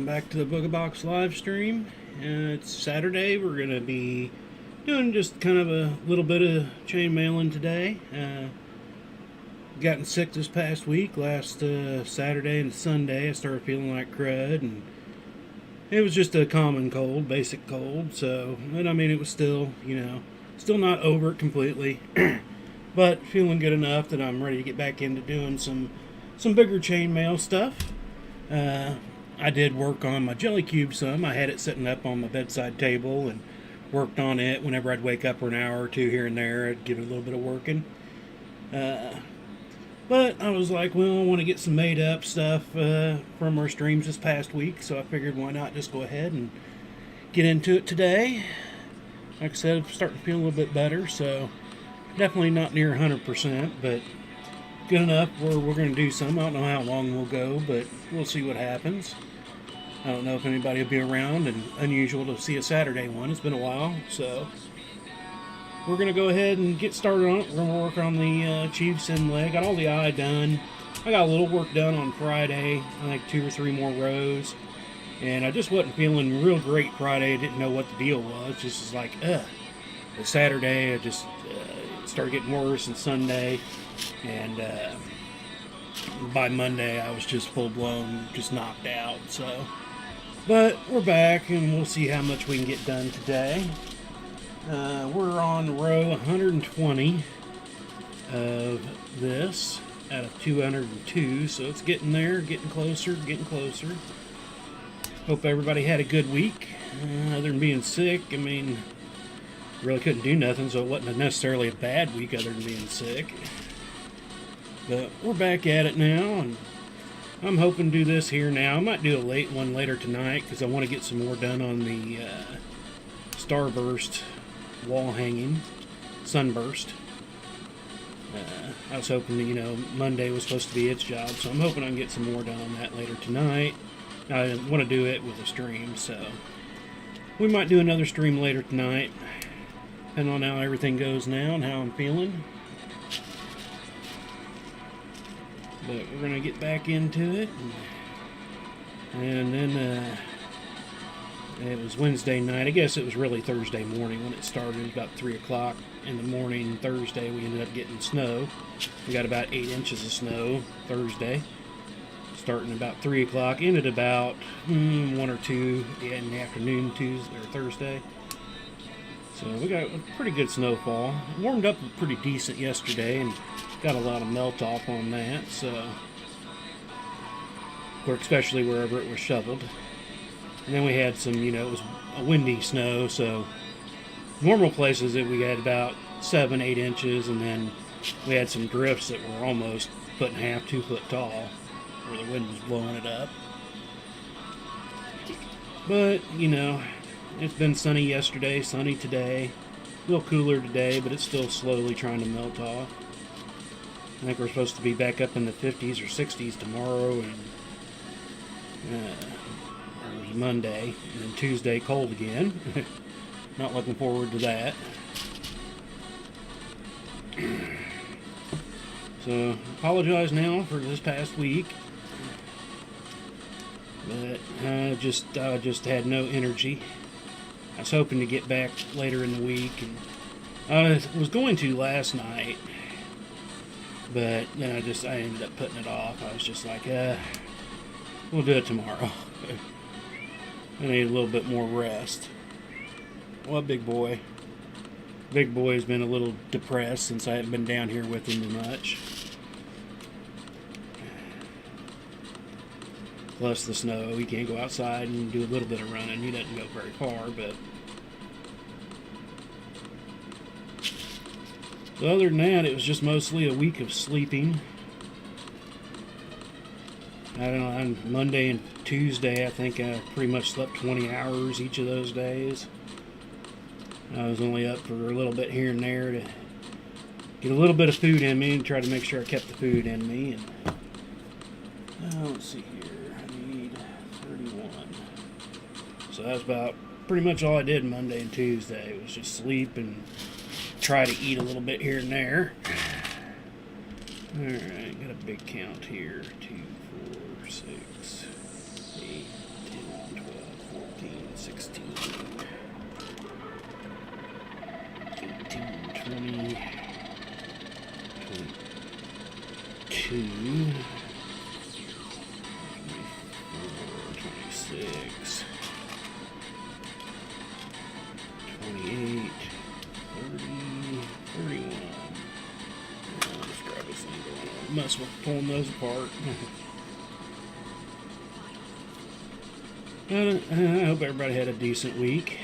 back to the Booga Box live stream. It's Saturday. We're going to be doing just kind of a little bit of chain mailing today. Gotten sick this past week. Last Saturday and Sunday I started feeling like crud, and it was just a common cold, basic cold. So, but I mean, it was still, still not over it completely, but feeling good enough that I'm ready to get back into doing some bigger chain mail stuff. I did work on my jelly cube some. I had it sitting up on my bedside table and worked on it whenever I'd wake up for an hour or two here and there. I'd give it a little bit of working. But I was like, well, I want to get some made up stuff from our streams this past week, so I figured why not just go ahead and get into it today. Like I said, I'm starting to feel a little bit better, so definitely not near 100%, but good enough where we're going to do some. I don't know how long we'll go, but we'll see what happens. I don't know if anybody will be around, and unusual to see a Saturday one. It's been a while, so we're going to go ahead and get started on it. We're going to work on the Chiefs and leg. Got all the eye done. I got a little work done on Friday, I think 2 or 3 more rows, and I just wasn't feeling real great Friday. I didn't know what the deal was. Just was like, The Saturday, I just started getting worse, and Sunday, and by Monday I was just full-blown, just knocked out. So, but we're back, and we'll see how much we can get done today. We're on row 120 of this out of 202, so it's getting there, getting closer. Hope everybody had a good week. Other than being sick, I mean, really couldn't do nothing, so it wasn't necessarily a bad week other than being sick. But we're back at it now, and I'm hoping to do this here now. I might do a late one later tonight because I want to get some more done on the Starburst wall hanging, Sunburst. I was hoping that, Monday was supposed to be its job, so I'm hoping I can get some more done on that later tonight. I want to do it with a stream, so we might do another stream later tonight, depending on how everything goes now and how I'm feeling. But we're going to get back into it. And then it was Wednesday night. I guess it was really Thursday morning when it started. It was about 3 o'clock in the morning Thursday. We ended up getting snow. We got about 8 inches of snow Thursday. Starting about 3 o'clock. Ended about 1 or 2 in the afternoon Tuesday or Thursday. So we got a pretty good snowfall. It warmed up pretty decent yesterday, and got a lot of melt off on that, so, or especially wherever it was shoveled. And then we had some, it was a windy snow, so normal places that we had about 7-8 inches, and then we had some drifts that were almost 1.5 to 2 foot tall, where the wind was blowing it up. But, it's been sunny yesterday, sunny today, a little cooler today, but it's still slowly trying to melt off. I think we're supposed to be back up in the 50s or 60s tomorrow, and Monday, and then Tuesday cold again. Not looking forward to that. So, apologize now for this past week, but I just had no energy. I was hoping to get back later in the week, and I was going to last night, but then I ended up putting it off. I was just like, we'll do it tomorrow. I need a little bit more rest. Well, Big Boy. Big Boy's been a little depressed since I haven't been down here with him too much. Plus the snow. He can't go outside and do a little bit of running. He doesn't go very far, but so other than that, it was just mostly a week of sleeping. I don't know, on Monday and Tuesday, I think I pretty much slept 20 hours each of those days. I was only up for a little bit here and there to get a little bit of food in me and try to make sure I kept the food in me. And let's see here, I need 31. So that's about pretty much all I did Monday and Tuesday. It was just sleep and try to eat a little bit here and there. Alright, got a big count here. 2, 4, 6, 8, 10, 20, 22, 24, 26, 28, 30, 31. Let's grab this thing going on. Mess with pulling those apart. I hope everybody had a decent week.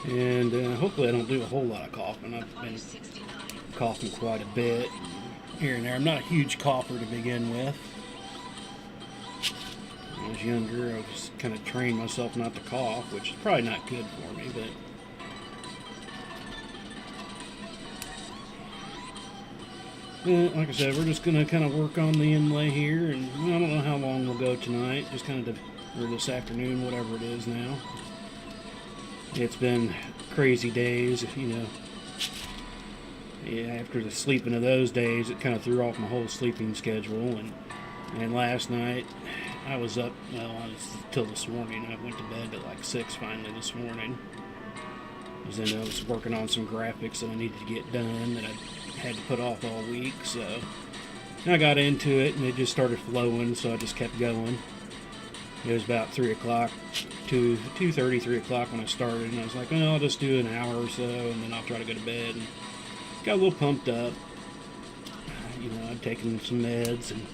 And hopefully I don't do a whole lot of coughing. I've been coughing quite a bit here and there. I'm not a huge cougher to begin with. When I was younger, I was kind of trained myself not to cough, which is probably not good for me, but like I said, we're just going to kind of work on the inlay here, and I don't know how long we'll go tonight, just kind of, or this afternoon, whatever it is now. It's been crazy days, you know. Yeah, after the sleeping of those days, it kind of threw off my whole sleeping schedule, and last night, I was up, well, till this morning. I went to bed at like 6 finally this morning. Because then I was working on some graphics that I needed to get done that I had to put off all week, so I got into it and it just started flowing, so I just kept going. It was about 3 o'clock, 2:30, 3 o'clock when I started, and I was like, well, I'll just do an hour or so and then I'll try to go to bed. And got a little pumped up. You know, I'd taken some meds and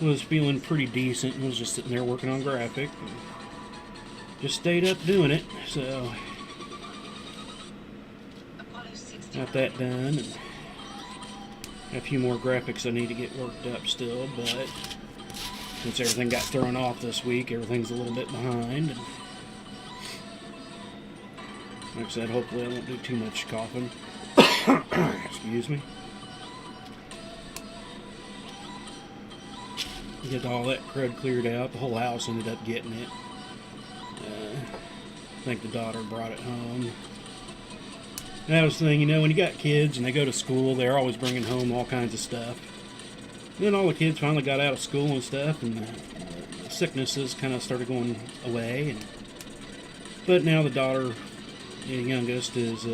was feeling pretty decent and was just sitting there working on graphic. And just stayed up doing it, so got that done. And a few more graphics I need to get worked up still, but since everything got thrown off this week, everything's a little bit behind. And like I said, hopefully I won't do too much coughing. Excuse me. Get all that crud cleared out. The whole house ended up getting it. I think the daughter brought it home. And that was the thing, you know, when you got kids and they go to school, they're always bringing home all kinds of stuff. And then all the kids finally got out of school and stuff, and the sicknesses kind of started going away. But now the daughter, the youngest, is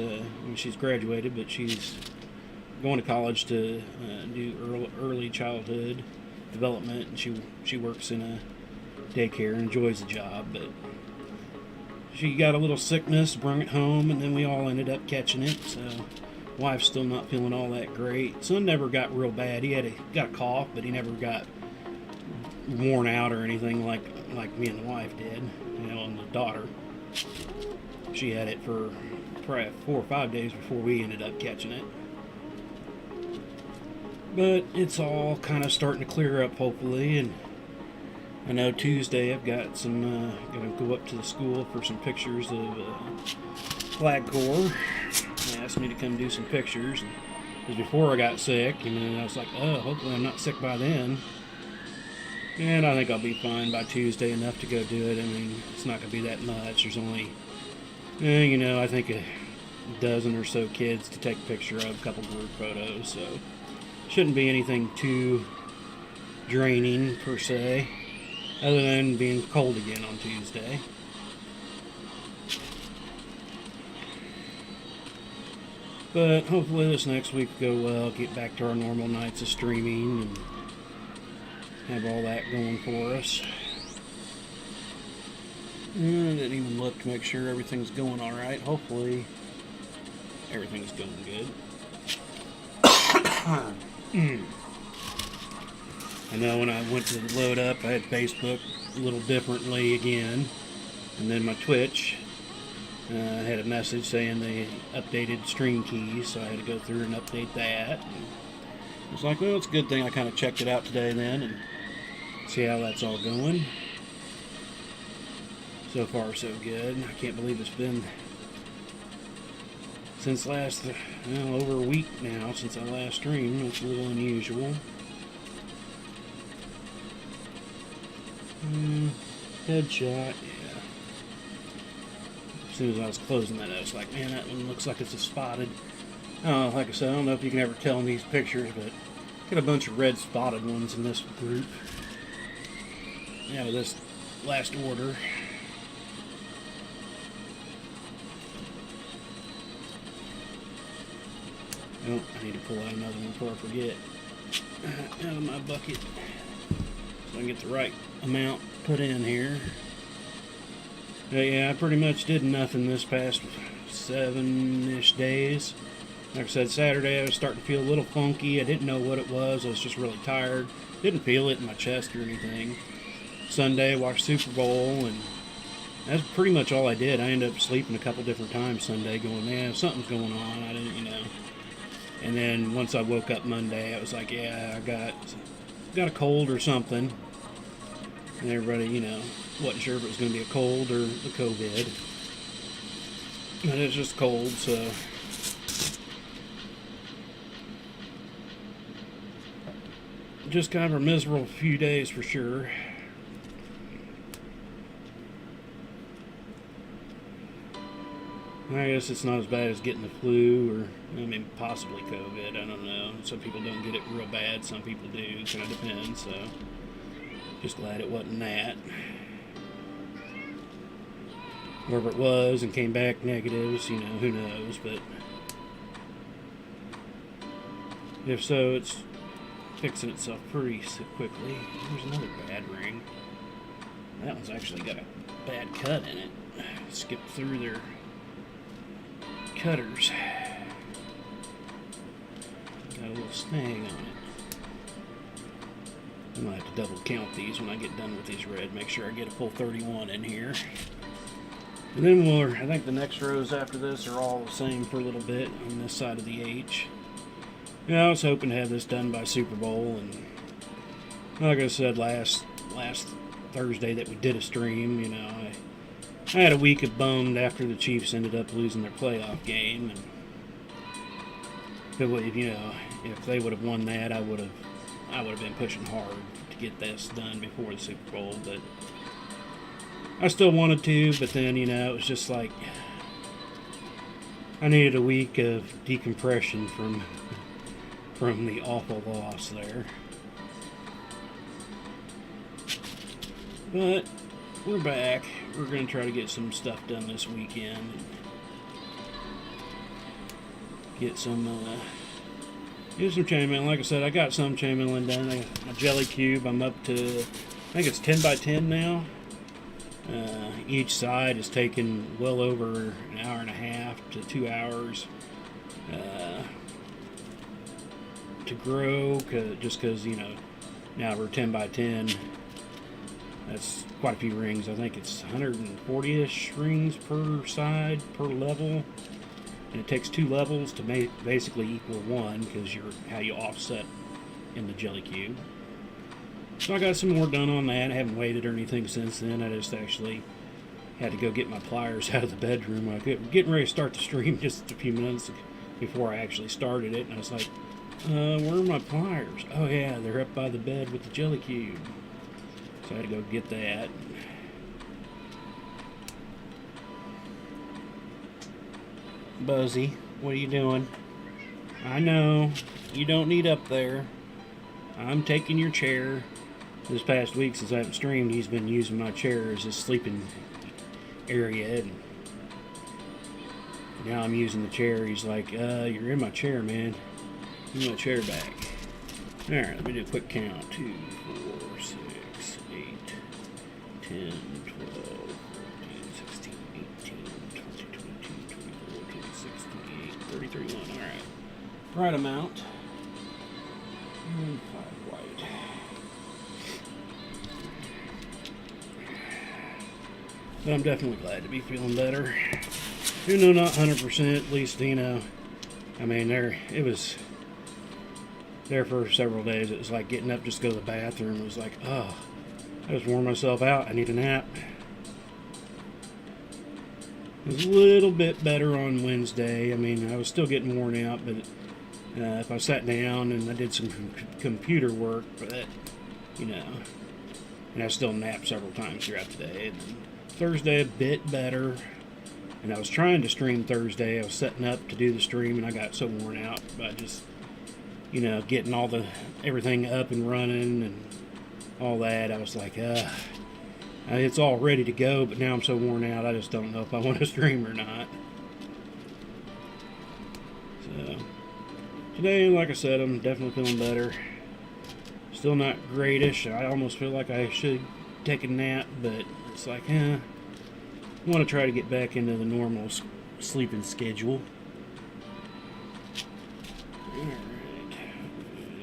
she's graduated, but she's going to college to do early childhood development, and she works in a daycare and enjoys the job, but she got a little sickness, brought it home, and then we all ended up catching it. So wife's still not feeling all that great. Son never got real bad. He got a cough, but he never got worn out or anything like me and the wife did. You know, and the daughter, she had it for probably 4 or 5 days before we ended up catching it. But it's all kind of starting to clear up, hopefully, and I know Tuesday I've got some, going to go up to the school for some pictures of Flag Corps. They asked me to come do some pictures, because before I got sick, and I was like, oh, hopefully I'm not sick by then. And I think I'll be fine by Tuesday, enough to go do it. I mean, it's not going to be that much. There's only, you know, I think a dozen or so kids to take a picture of, a couple group photos, so shouldn't be anything too draining per se, other than being cold again on Tuesday. But hopefully this next week will go well, get back to our normal nights of streaming and have all that going for us. And I didn't even look to make sure everything's going alright. Hopefully everything's going good. I know when I went to load up, I had Facebook a little differently again, and then my Twitch had a message saying they updated stream keys, so I had to go through and update that. And I was like, well, it's a good thing I kind of checked it out today then and see how that's all going. So far, so good. I can't believe it's been since last, well, over a week now since I last streamed. It's a little unusual. Headshot, yeah. As soon as I was closing that, I was like, man, that one looks like it's a spotted. Like I said, I don't know if you can ever tell in these pictures, but got a bunch of red spotted ones in this group. Yeah, with this last order. Oh, I need to pull out another one before I forget. Out of my bucket. So I can get the right amount put in here. But yeah, I pretty much did nothing this past 7-ish days. Like I said, Saturday I was starting to feel a little funky. I didn't know what it was. I was just really tired. Didn't feel it in my chest or anything. Sunday I watched Super Bowl, and that's pretty much all I did. I ended up sleeping a couple different times Sunday going, man, something's going on. I didn't, And then once I woke up Monday, I was like, yeah, I got a cold or something. And everybody, wasn't sure if it was going to be a cold or the COVID. But it's just cold, so. Just kind of a miserable few days for sure. I guess it's not as bad as getting the flu or, possibly COVID. I don't know. Some people don't get it real bad. Some people do. It kind of depends, so. Just glad it wasn't that. Wherever it was and came back negatives, who knows, but if so, it's fixing itself pretty quickly. There's another bad ring. That one's actually got a bad cut in it. Skipped through their cutters. Got a little snag on it. I'm going to have to double count these when I get done with these red. Make sure I get a full 31 in here. And then I think the next rows after this are all the same for a little bit on this side of the H. Yeah, I was hoping to have this done by Super Bowl. And like I said last Thursday that we did a stream, I had a week of bummed after the Chiefs ended up losing their playoff game. And if they would have won that, I would have been pushing hard to get this done before the Super Bowl, but I still wanted to, but then, it was just like I needed a week of decompression from the awful loss there. But we're back. We're going to try to get some stuff done this weekend. Get some chainmail. Like I said, I got some chainmailing done. I got my jelly cube. I'm up to, I think it's 10 by 10 now. Each side is taking well over an hour and a half to 2 hours to grow, just because, now we're 10 by 10. That's quite a few rings. I think it's 140-ish rings per side, per level. And it takes 2 levels to basically equal 1, because how you offset in the jelly cube. So I got some more done on that. I haven't waited or anything since then. I just actually had to go get my pliers out of the bedroom. I was getting ready to start the stream just a few minutes before I actually started it. And I was like, where are my pliers? Oh yeah, they're up by the bed with the jelly cube. So I had to go get that. Buzzy, what are you doing? I know, you don't need up there. I'm taking your chair. This past week, since I haven't streamed, he's been using my chair as a sleeping area. And now I'm using the chair. He's like, you're in my chair, man. Give me my chair back. Alright, let me do a quick count. 2, 4, 6, 8, 10, 12, 14, 16, 18, 20, 22, 24, 26, 28, 30, 31. Alright. Right amount. And 5 white. But I'm definitely glad to be feeling better. Even though not 100%, at least, it was there for several days. It was like getting up just to go to the bathroom. It was like, oh, I just wore myself out. I need a nap. It was a little bit better on Wednesday. I was still getting worn out, but if I sat down and I did some computer work, and I still napped several times throughout the day. And then Thursday a bit better, and I was trying to stream Thursday. I was setting up to do the stream, and I got so worn out by just, getting everything up and running and all that. I was like, it's all ready to go, but now I'm so worn out, I just don't know if I want to stream or not. So, Today, like I said, I'm definitely feeling better. Still not greatish. I almost feel like I should take a nap, but it's like, I want to try to get back into the normal sleeping schedule. Alright.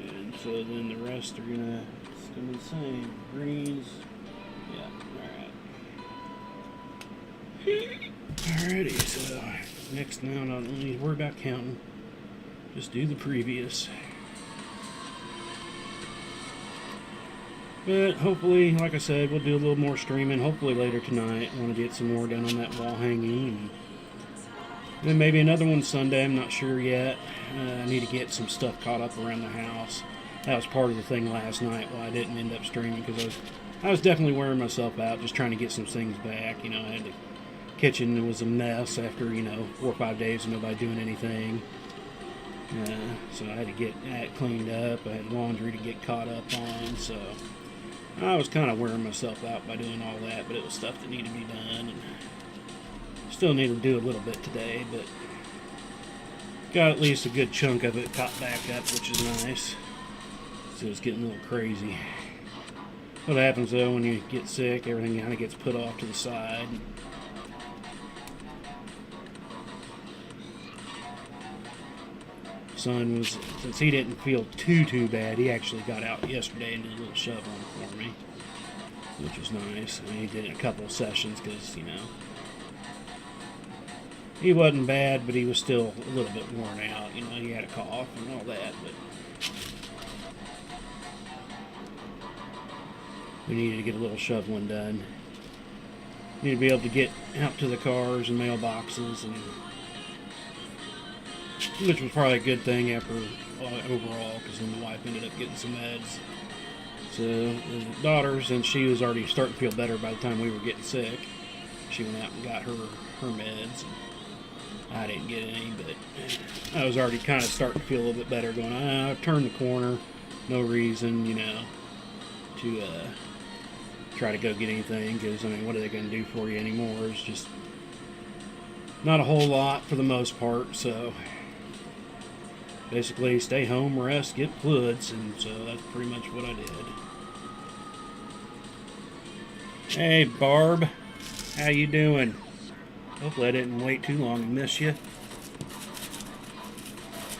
And so then the rest are gonna be the same. Greens. Yeah, alright. Alrighty, so next now, not only worry about counting, just do the previous. But hopefully, like I said, we'll do a little more streaming. Hopefully later tonight. I want to get some more done on that wall hanging. And then maybe another one Sunday. I'm not sure yet. I need to get some stuff caught up around the house. That was part of the thing last night why I didn't end up streaming, because I was definitely wearing myself out just trying to get some things back. You know, I had the kitchen was a mess after 4 or 5 days of nobody doing anything. So I had to get that cleaned up. I had laundry to get caught up on, so I was kind of wearing myself out by doing all that, but it was stuff that needed to be done, and still need to do a little bit today, but got at least a good chunk of it caught back up, which is nice. So it's getting a little crazy. What happens though when you get sick, everything kind of gets put off to the side. Son was, since he didn't feel too bad, he actually got out yesterday and did a little shoveling for me, which was nice. I mean, he did it a couple of sessions because, he wasn't bad, but he was still a little bit worn out. He had a cough and all that, but we needed to get a little shoveling done. Need to be able to get out to the cars and mailboxes, and which was probably a good thing after overall, because then the wife ended up getting some meds. So the daughter, since she was already starting to feel better by the time we were getting sick, she went out and got her meds. I didn't get any, but I was already kind of starting to feel a little bit better, going, I've turned the corner, no reason, to try to go get anything, because, what are they going to do for you anymore? It's just not a whole lot for the most part, so basically stay home, rest, get fluids, and so that's pretty much what I did. Hey Barb, how you doing? Hopefully I didn't wait too long and miss you.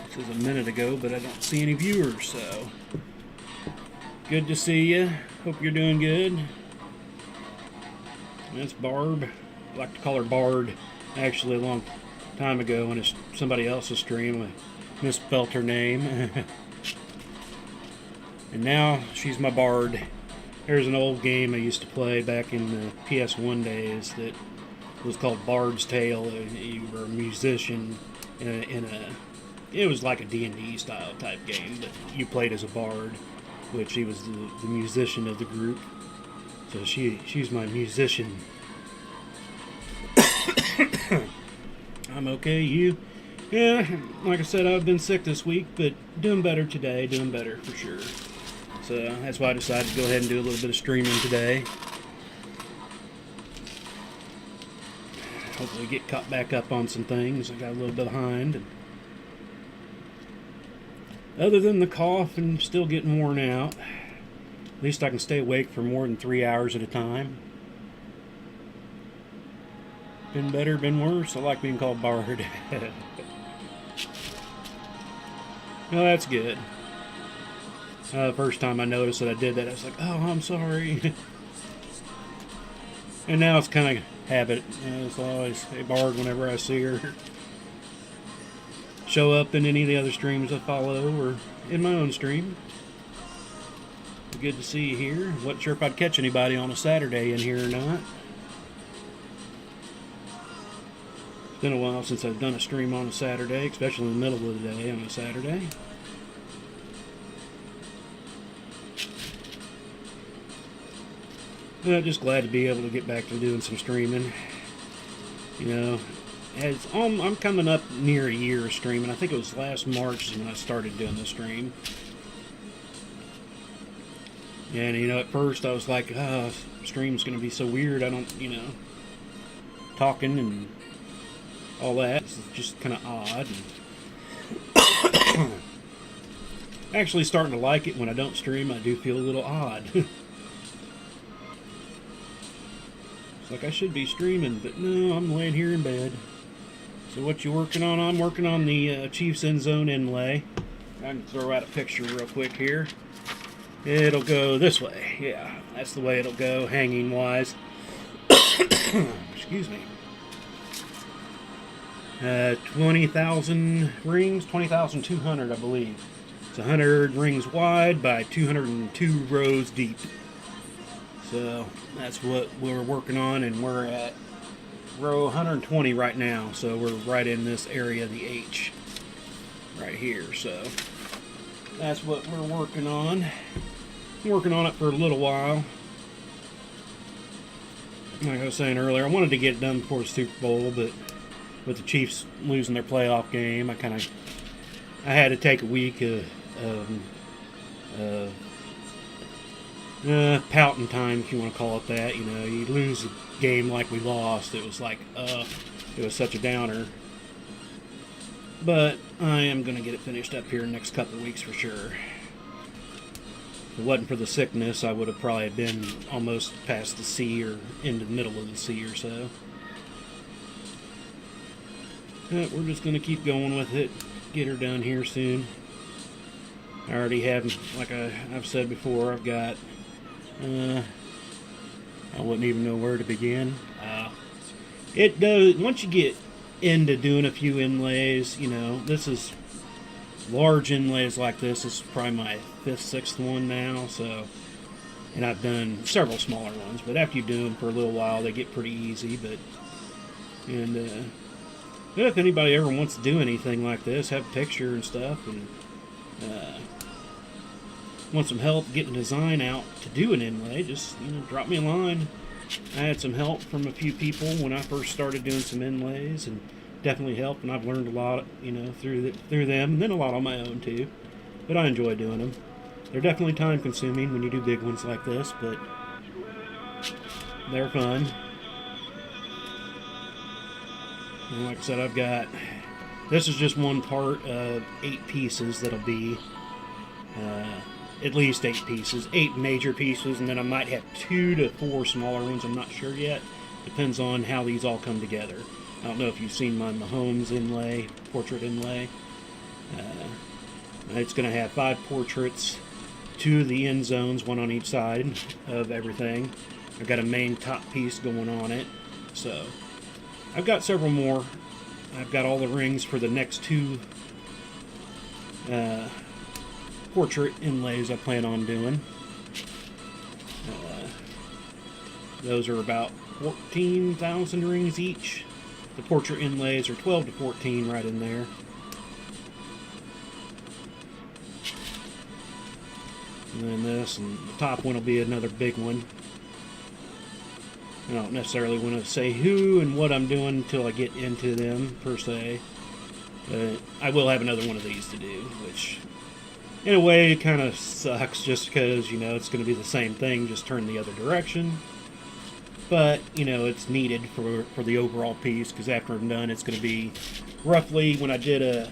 This was a minute ago, but I don't see any viewers, so good to see you. Hope you're doing good. That's Barb. I like to call her Bard. Actually, a long time ago when it's somebody else's stream, I misspelt her name. And now she's my Bard. There's an old game I used to play back in the PS1 days that was called Bard's Tale. You were a musician it was like a D&D style type game, but you played as a bard, which he was the musician of the group. So she's my musician. I'm okay, you? Yeah, like I said, I've been sick this week, but doing better today, doing better for sure. So that's why I decided to go ahead and do a little bit of streaming today. Hopefully get caught back up on some things. I got a little bit behind. Other than the cough and still getting worn out, at least I can stay awake for more than 3 hours at a time. Been better, been worse. I like being called Bard. Well, that's good. The first time I noticed that I did that, I was like, oh, I'm sorry. And now it's kind of habit. It's always a Bard whenever I see her show up in any of the other streams I follow or in my own stream. Good to see you here. Wasn't sure if I'd catch anybody on a Saturday in here or not. It's been a while since I've done a stream on a Saturday, especially in the middle of the day on a Saturday. But just glad to be able to get back to doing some streaming. I'm coming up near a year of streaming. I think it was last March when I started doing the stream. And, at first I was like, stream's going to be so weird. I don't, talking and all that. It's just kind of odd. Actually starting to like it. When I don't stream, I do feel a little odd. It's like I should be streaming, but no, I'm laying here in bed. So what you working on? I'm working on the Chiefs end zone inlay. I can throw out a picture real quick here. It'll go this way. Yeah, that's the way it'll go, hanging wise. Excuse me. 20,000 rings, 20,200, I believe. It's 100 rings wide by 202 rows deep. So that's what we're working on, and we're at row 120 right now. So we're right in this area, the H, right here. So that's what we're working on. I'm working on it for a little while. Like I was saying earlier, I wanted to get it done before the Super Bowl, but with the Chiefs losing their playoff game, I had to take a week of pouting time, if you want to call it that. You know, you lose a game like we lost. It was like, it was such a downer. But I am going to get it finished up here in the next couple of weeks for sure. If it wasn't for the sickness, I would have probably been almost past the C or into the middle of the C or so. But we're just going to keep going with it. Get her done here soon. I already have, like I've said before, I've got, I wouldn't even know where to begin. It does, once you get into doing a few inlays, you know, this is large inlays like this. This is probably my 5th, 6th one now, so, and I've done several smaller ones, but after you do them for a little while, they get pretty easy. But if anybody ever wants to do anything like this, have a picture and stuff, and want some help getting design out to do an inlay, just, you know, drop me a line. I had some help from a few people when I first started doing some inlays, and definitely helped, and I've learned a lot, you know, through them, and then a lot on my own too. But I enjoy doing them. They're definitely time consuming when you do big ones like this, but they're fun. And like I said, I've got, this is just one part of 8 pieces that'll be at least 8 pieces, 8 major pieces, and then I might have 2 to 4 smaller ones. I'm not sure yet. Depends on how these all come together. I don't know if you've seen my Mahomes inlay, portrait inlay. It's going to have 5 portraits, 2 of the end zones, 1 on each side of everything. I've got a main top piece going on it. So I've got several more. I've got all the rings for the next 2 portrait inlays I plan on doing. Those are about 14,000 rings each. The portrait inlays are 12 to 14 right in there. And then this, and the top one will be another big one. I don't necessarily want to say who and what I'm doing until I get into them, per se. But I will have another one of these to do, which in a way it kind of sucks just because, you know, it's going to be the same thing, just turn the other direction. But, you know, it's needed for the overall piece, because after I'm done, it's going to be roughly, when I did a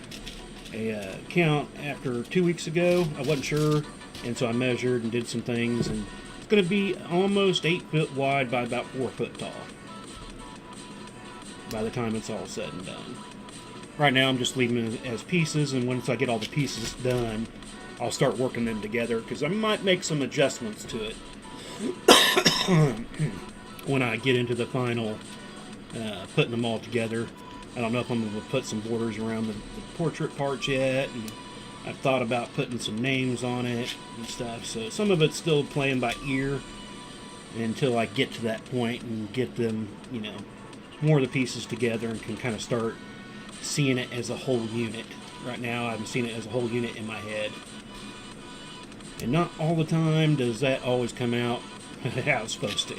count after 2 weeks ago, I wasn't sure, and so I measured and did some things, and it's going to be almost 8 foot wide by about 4 foot tall by the time it's all said and done. Right now I'm just leaving it as pieces, and once I get all the pieces done, I'll start working them together, because I might make some adjustments to it when I get into the final putting them all together. I don't know if I'm going to put some borders around the portrait parts yet, and I've thought about putting some names on it and stuff, so some of it's still playing by ear until I get to that point and get them, you know, more of the pieces together and can kind of start seeing it as a whole unit. Right now I'm seeing it as a whole unit in my head, and not all the time does that always come out how it's supposed to.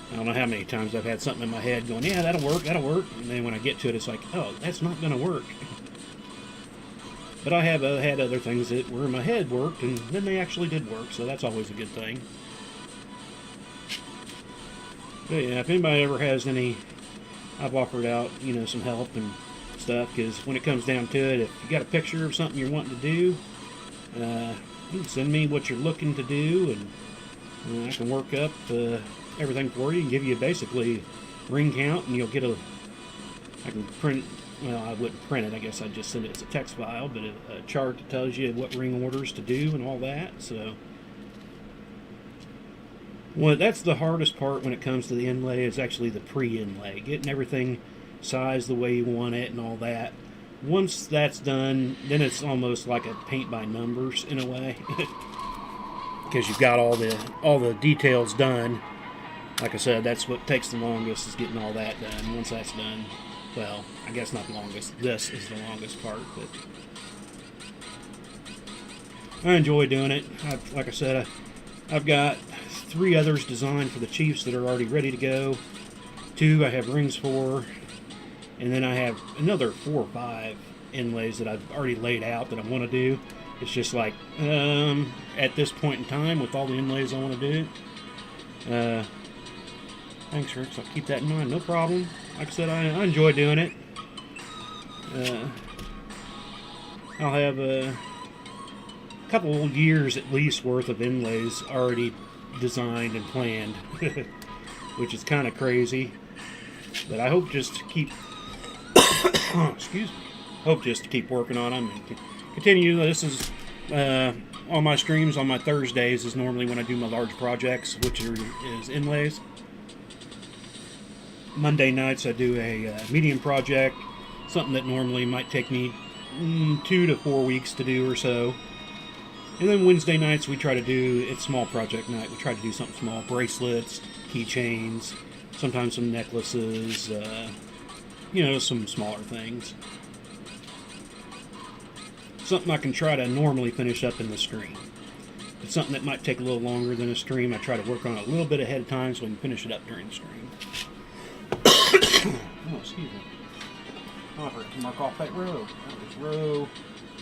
I don't know how many times I've had something in my head going, yeah, that'll work, and then when I get to it, it's like, oh, that's not going to work. But I have had other things that were in my head worked, and then they actually did work, so that's always a good thing. But yeah, if anybody ever has any, I've offered out, you know, some help and stuff, because when it comes down to it, if you got a picture of something you're wanting to do, You can send me what you're looking to do, and I can work up everything for you and give you basically ring count, and you'll get I can print, well, I wouldn't print it, I guess I'd just send it as a text file, but a chart that tells you what ring orders to do and all that. So, well, that's the hardest part when it comes to the inlay, is actually the pre-inlay, getting everything sized the way you want it and all that. Once that's done, then it's almost like a paint by numbers in a way, because you've got all the details done. Like I said, that's what takes the longest, is getting all that done. Once that's done, well, I guess not the longest. This is the longest part, but I enjoy doing it. Like I said, I've got 3 others designed for the Chiefs that are already ready to go. 2 I have rings for. And then I have another 4 or 5 inlays that I've already laid out that I want to do. It's just like, at this point in time, with all the inlays I want to do. Thanks, Rick. I'll keep that in mind. No problem. Like I said, I enjoy doing it. I'll have a couple years at least worth of inlays already designed and planned, which is kind of crazy. But I hope just to keep excuse me. Hope just to keep working on them and continue. This is on my streams on my Thursdays is normally when I do my large projects, which is inlays. Monday nights I do a medium project, something that normally might take me 2 to 4 weeks to do or so. And then Wednesday nights we try to do, it's small project night. We try to do something small, bracelets, keychains, sometimes some necklaces, some smaller things. Something I can try to normally finish up in the stream. It's something that might take a little longer than a stream. I try to work on it a little bit ahead of time so I can finish it up during the stream. Oh, excuse me. I'll have to mark off that row. That was row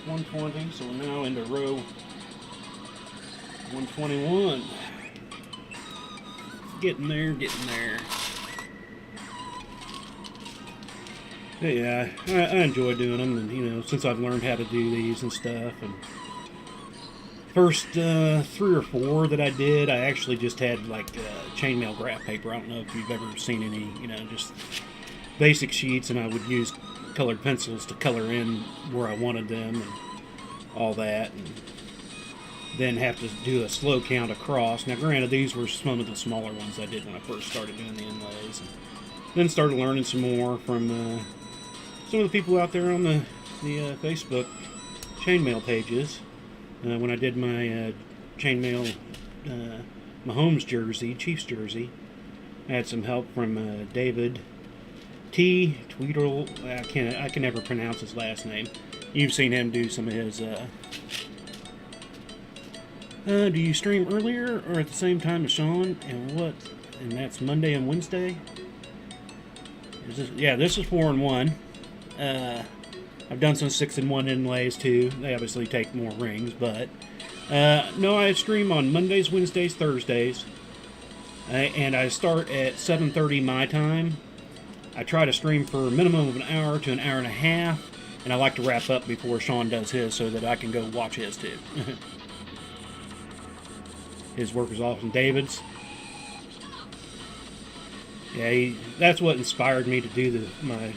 120, so we're now into row 121. Getting there, getting there. But yeah, I enjoy doing them, and since I've learned how to do these and stuff, and first 3 or 4 that I did, I actually just had like chainmail graph paper. I don't know if you've ever seen any, just basic sheets, and I would use colored pencils to color in where I wanted them and all that, and then have to do a slow count across. Now granted, these were some of the smaller ones I did when I first started doing the inlays, and then started learning some more from some of the people out there on the Facebook chainmail pages. When I did my chainmail Mahomes jersey, Chiefs jersey, I had some help from David T. Tweedle. I can never pronounce his last name. You've seen him do some of his. Do you stream earlier or at the same time as Sean? And what? And that's Monday and Wednesday. This is 4-in-1. I've done some 6-in-1 inlays too. They obviously take more rings, but no, I stream on Mondays, Wednesdays, Thursdays, and I start at 7:30 my time. I try to stream for a minimum of an hour to an hour and a half, and I like to wrap up before Sean does his so that I can go watch his too. His work is awesome. David's. Yeah, that's what inspired me to do my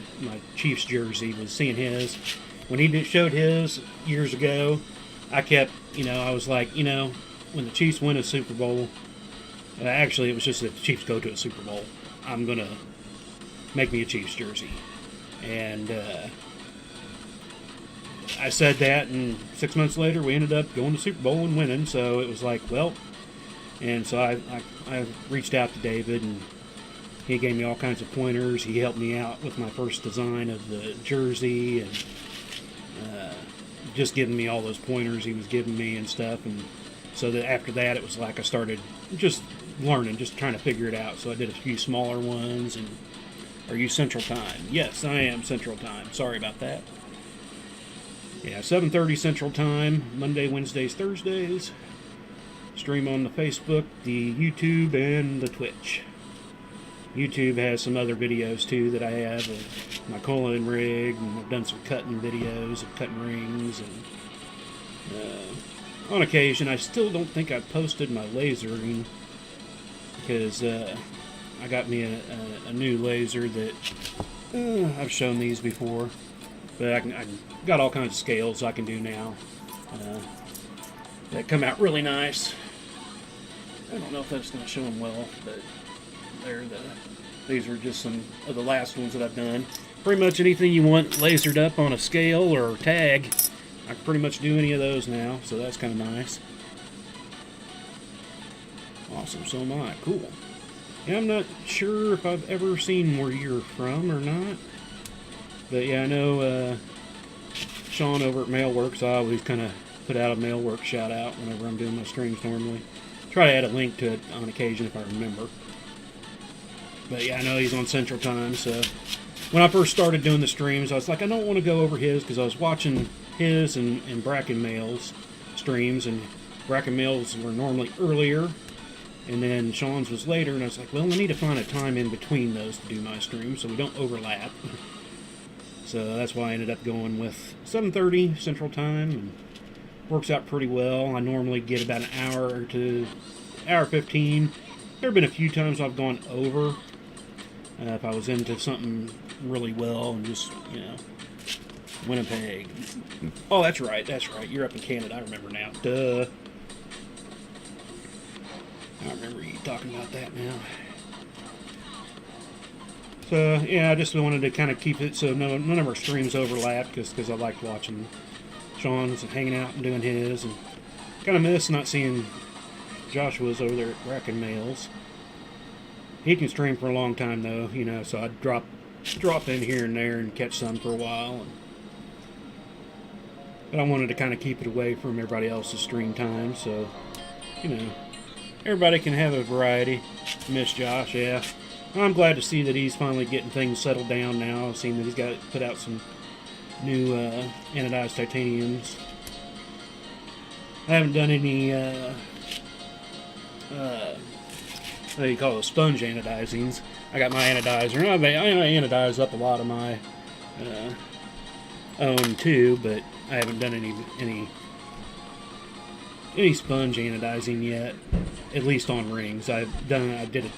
Chiefs jersey, was seeing his. When he showed his years ago, I kept, I was like, when the Chiefs win a Super Bowl, actually it was just that the Chiefs go to a Super Bowl, I'm going to make me a Chiefs jersey. And I said that, and 6 months later we ended up going to Super Bowl and winning, so it was like, well, and so I reached out to David, and he gave me all kinds of pointers. He helped me out with my first design of the jersey, and just giving me all those pointers he was giving me and stuff. And so that after that, it was like I started just learning, just trying to figure it out. So I did a few smaller ones. And are you Central Time? Yes, I am Central Time. Sorry about that. Yeah, 7:30 Central Time, Monday, Wednesdays, Thursdays. Stream on the Facebook, the YouTube, and the Twitch. YouTube has some other videos too that I have of my Colin rig, and I've done some cutting videos of cutting rings, and on occasion. I still don't think I posted my lasering because I got me a new laser that I've shown these before, but I got all kinds of scales I can do now that come out really nice. I don't know if that's going to show them well, but these are just some of the last ones that I've done. Pretty much anything you want lasered up on a scale or tag, I can pretty much do any of those now, so that's kind of nice. Awesome, so am I. Cool. Yeah, I'm not sure if I've ever seen where you're from or not, but yeah, I know Sean over at Mailworks, I always kind of put out a Mailworks shout out whenever I'm doing my streams normally. Try to add a link to it on occasion if I remember. But yeah, I know he's on Central Time, so when I first started doing the streams, I was like, I don't want to go over his, because I was watching his and Bracken Mail's streams, and Bracken Mail's were normally earlier, and then Sean's was later, and I was like, well, I need to find a time in between those to do my streams so we don't overlap. So that's why I ended up going with 7:30 Central Time, and works out pretty well. I normally get about an hour to hour 15. There have been a few times I've gone over if I was into something really well and just, you know, Winnipeg. Oh, that's right. You're up in Canada. I remember now. Duh. I remember you talking about that now. So, yeah, I just wanted to kind of keep it so none of our streams overlap, because I liked watching Sean's and hanging out and doing his, and kind of miss not seeing Joshua's over there at Bracken Mails. He can stream for a long time though, you know, so I'd drop in here and there and catch some for a while. But I wanted to kind of keep it away from everybody else's stream time, so, you know, everybody can have a variety. Miss Josh, yeah. I'm glad to see that he's finally getting things settled down now. I've seen that he's got put out some new anodized titaniums. I haven't done any what do you call it, sponge anodizings. I got my anodizer. I anodize up a lot of my own too, but I haven't done any sponge anodizing yet. At least on rings. I did a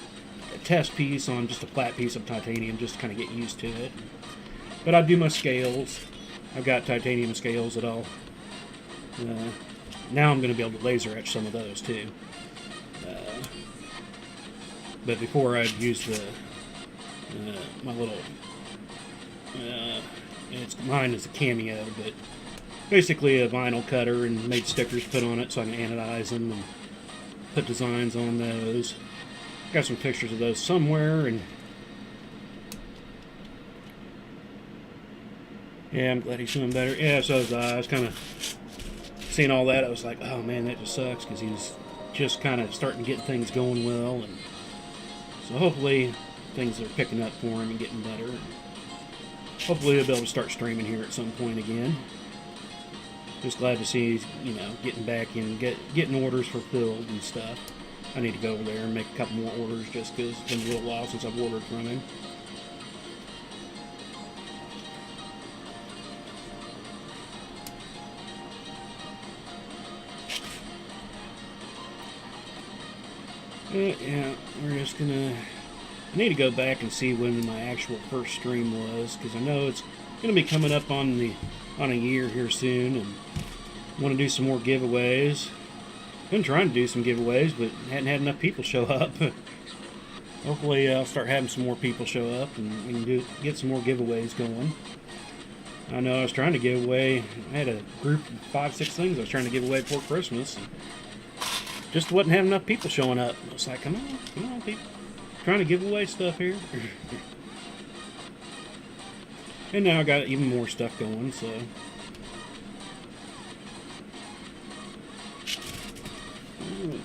test piece on just a flat piece of titanium just to kind of get used to it. But I do my scales. I've got titanium scales that I'll now I'm going to be able to laser etch some of those too. But before I'd use the my little mine is a Cameo, but basically a vinyl cutter, and made stickers put on it so I can anodize them and put designs on those. Got some pictures of those somewhere, and yeah, I'm glad he's doing better. Yeah, so I was kind of seeing all that. I was like, oh man, that just sucks, because he's just kind of starting to get things going well, and so hopefully things are picking up for him and getting better. Hopefully he'll be able to start streaming here at some point again. Just glad to see he's, you know, getting back and getting orders fulfilled and stuff. I need to go over there and make a couple more orders, just because it's been a little while since I've ordered from him. Yeah, we're just gonna... I need to go back and see when my actual first stream was, because I know it's gonna be coming up on a year here soon, and want to do some more giveaways. Been trying to do some giveaways, but hadn't had enough people show up. Hopefully I'll start having some more people show up, and we can get some more giveaways going. I know I was trying to give away, I had a group of 5-6 things I was trying to give away before Christmas. Just wasn't having enough people showing up. I was like, come on, people. Trying to give away stuff here. And now I got even more stuff going, so.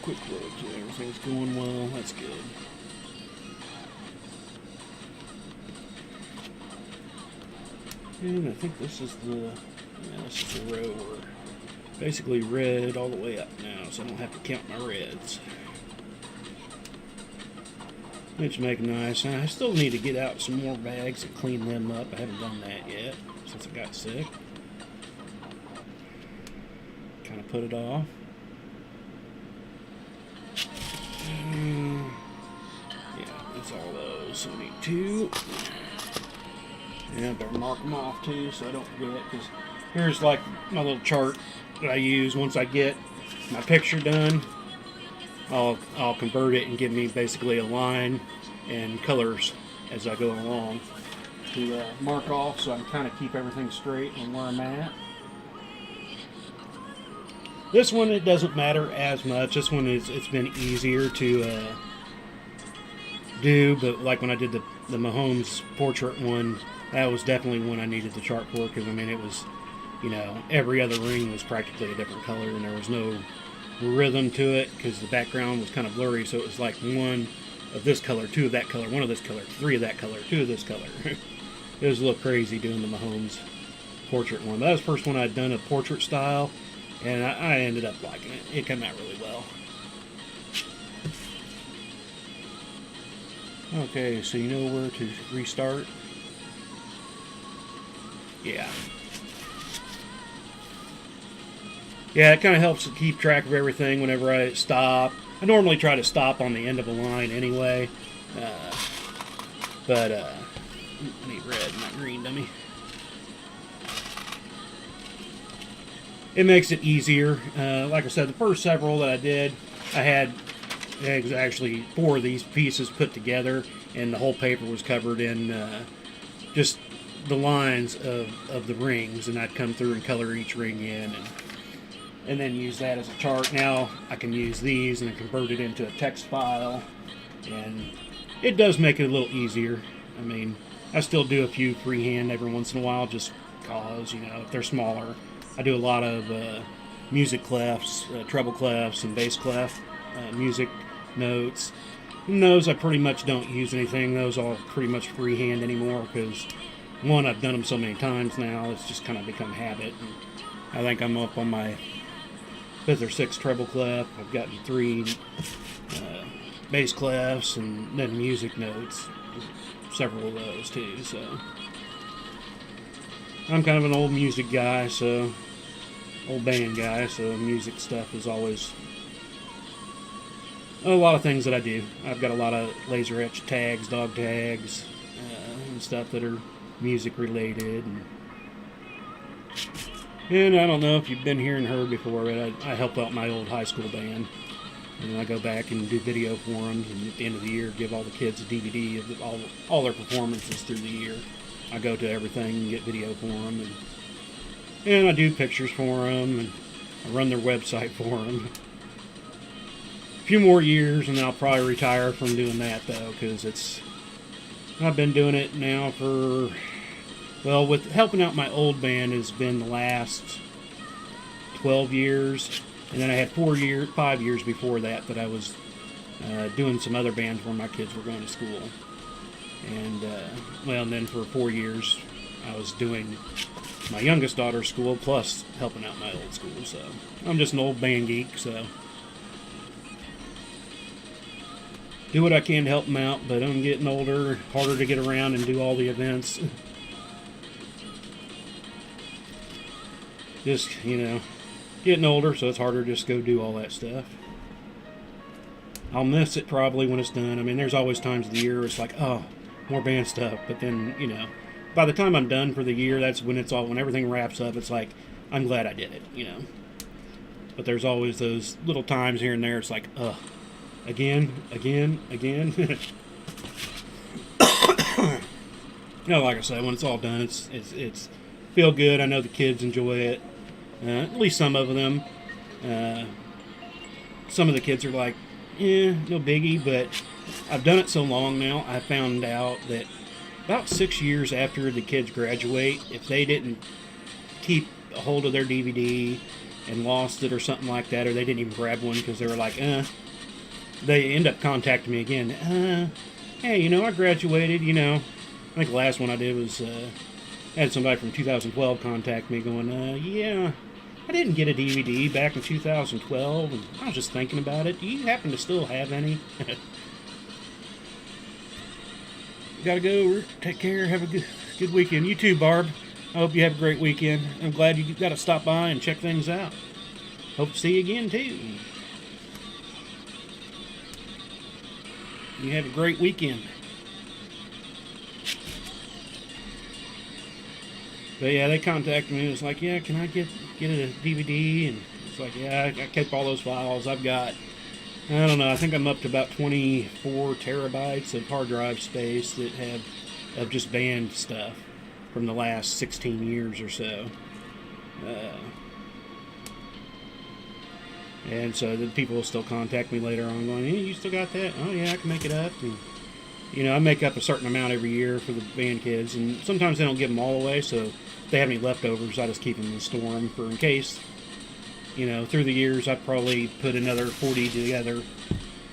Quick look, everything's going well. That's good. And I think this is the row where basically red all the way up now, so I don't have to count my reds. Which make nice. I still need to get out some more bags and clean them up. I haven't done that yet since I got sick. Kind of put it off. Yeah, it's all those. So we need 2. Yeah, better mark them off too so I don't forget, because here's like my little chart that I use. Once I get my picture done, I'll convert it and give me basically a line and colors as I go along to mark off, so I can kind of keep everything straight on where I'm at. This one, it doesn't matter as much. This one it's been easier to do, but like when I did the Mahomes portrait one, that was definitely one I needed the chart for, because I mean it was, you know, every other ring was practically a different color and there was no rhythm to it because the background was kind of blurry, so it was like 1 of this color, 2 of that color, 1 of this color, 3 of that color, 2 of this color. It was a little crazy doing the Mahomes portrait one. That was the first one I'd done a portrait style, and I ended up liking it. It came out really well. Okay, so you know where to restart? Yeah. Yeah, it kind of helps to keep track of everything whenever I stop. I normally try to stop on the end of a line anyway. But I need red, not green, dummy. It makes it easier. Like I said, the first several that I did, I had actually 4 of these pieces put together, and the whole paper was covered in just the lines of the rings, and I'd come through and color each ring in, and then use that as a chart. Now I can use these and convert it into a text file, and it does make it a little easier. I mean, I still do a few freehand every once in a while, just cause, you know, if they're smaller. I do a lot of music clefs, treble clefs, and bass clef music notes. And those I pretty much don't use anything. Those all pretty much freehand anymore because, one, I've done them so many times now, it's just kind of become habit. And I think I'm up on my 5th or 6th treble clef. I've gotten 3 bass clefs, and then music notes, several of those too. So I'm kind of an old music guy, so old band guy, so music stuff is always a lot of things that I do. I've got a lot of laser etch tags, dog tags, and stuff that are music related. And I don't know if you've been here and heard before, but I help out my old high school band. And I go back and do video for them, and at the end of the year give all the kids a DVD of all their performances through the year. I go to everything and get video for them, and I do pictures for them, and I run their website for them. A few more years and then I'll probably retire from doing that, though, because I've been doing it now for, well, with helping out my old band has been the last 12 years, and then I had 5 years before that I was doing some other bands where my kids were going to school. And, and then for 4 years I was doing my youngest daughter's school plus helping out my old school. So I'm just an old band geek, so do what I can to help them out, but I'm getting older, harder to get around and do all the events. Just, getting older, so it's harder to just go do all that stuff. I'll miss it probably when it's done. I mean, there's always times of the year where it's like, oh, more band stuff. But then, by the time I'm done for the year, that's when when everything wraps up, it's like, I'm glad I did it, But there's always those little times here and there, it's like, again. Like I said, when it's all done, it's feel good. I know the kids enjoy it. At least some of them. Some of the kids are like, no biggie, but I've done it so long now, I found out that about 6 years after the kids graduate, if they didn't keep a hold of their DVD and lost it or something like that, or they didn't even grab one because they were like, they end up contacting me again. Hey, I graduated, I think the last one I did was, I had somebody from 2012 contact me going, yeah, I didn't get a DVD back in 2012, and I was just thinking about it. Do you happen to still have any? Gotta go. Take care. Have a good weekend. You too, Barb. I hope you have a great weekend. I'm glad you got to stop by and check things out. Hope to see you again, too. You have a great weekend. But yeah, they contacted me and was like, yeah, can I get a DVD? And it's like, yeah, I kept all those files. I've got, I don't know, I think I'm up to about 24 terabytes of hard drive space that have of just band stuff from the last 16 years or so. And so the people will still contact me later on going, hey, you still got that? Oh yeah, I can make it up. And, you know, I make up a certain amount every year for the band kids, and sometimes they don't give them all away, so if they have any leftovers, I just keep them and store them for in case. You know, through the years, I've probably put another 40 together,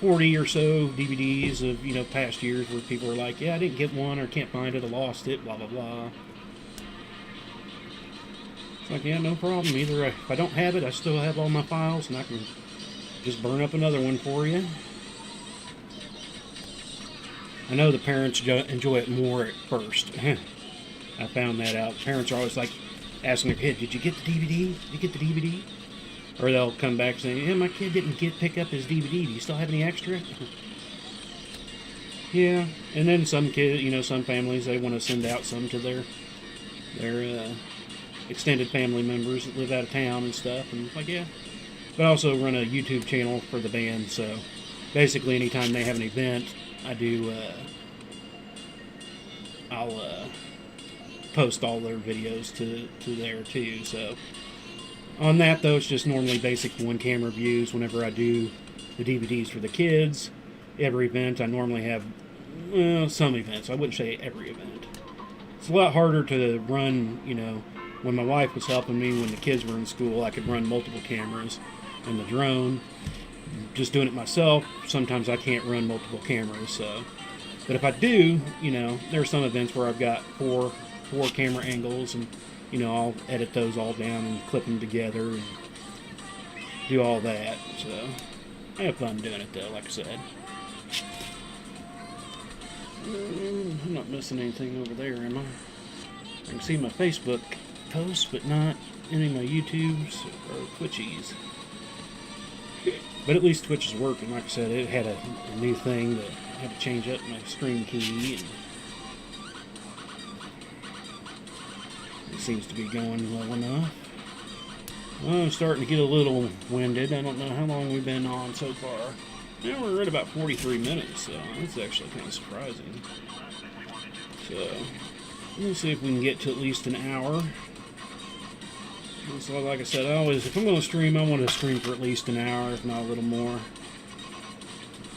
40 or so DVDs of, you know, past years where people are like, yeah, I didn't get one, or can't find it, I lost it, blah, blah, blah. It's like, yeah, no problem. Either if I don't have it, I still have all my files, and I can just burn up another one for you. I know the parents enjoy it more at first. I found that out. Parents are always like asking their kid, did you get the DVD? Did you get the DVD? Or they'll come back saying, yeah, my kid didn't pick up his DVD. Do you still have any extra? Yeah. And then some kids, you know, some families, they want to send out some to their extended family members that live out of town and stuff. And it's like, yeah. But I also run a YouTube channel for the band, so basically anytime they have an event, I do, I'll post all their videos to there too. So on that though, it's just normally basic one camera views. Whenever I do the DVDs for the kids, every event I normally have, well, some events. I wouldn't say every event. It's a lot harder to run, you know, when my wife was helping me when the kids were in school, I could run multiple cameras and the drone. Just doing it myself, sometimes I can't run multiple cameras, so. But if I do, you know, there are some events where I've got four camera angles, and, you know, I'll edit those all down and clip them together and do all that, so. I have fun doing it though, like I said. I'm not missing anything over there, am I? I can see my Facebook posts, but not any of my YouTubes or Twitchies. But at least Twitch is working. Like I said, it had a new thing that I had to change up my stream key, and it seems to be going well enough. Well, I'm starting to get a little winded. I don't know how long we've been on so far. Yeah, we're at about 43 minutes, so that's actually kind of surprising. So, we'll see if we can get to at least an hour. So, like I said, if I'm going to stream, I want to stream for at least an hour, if not a little more.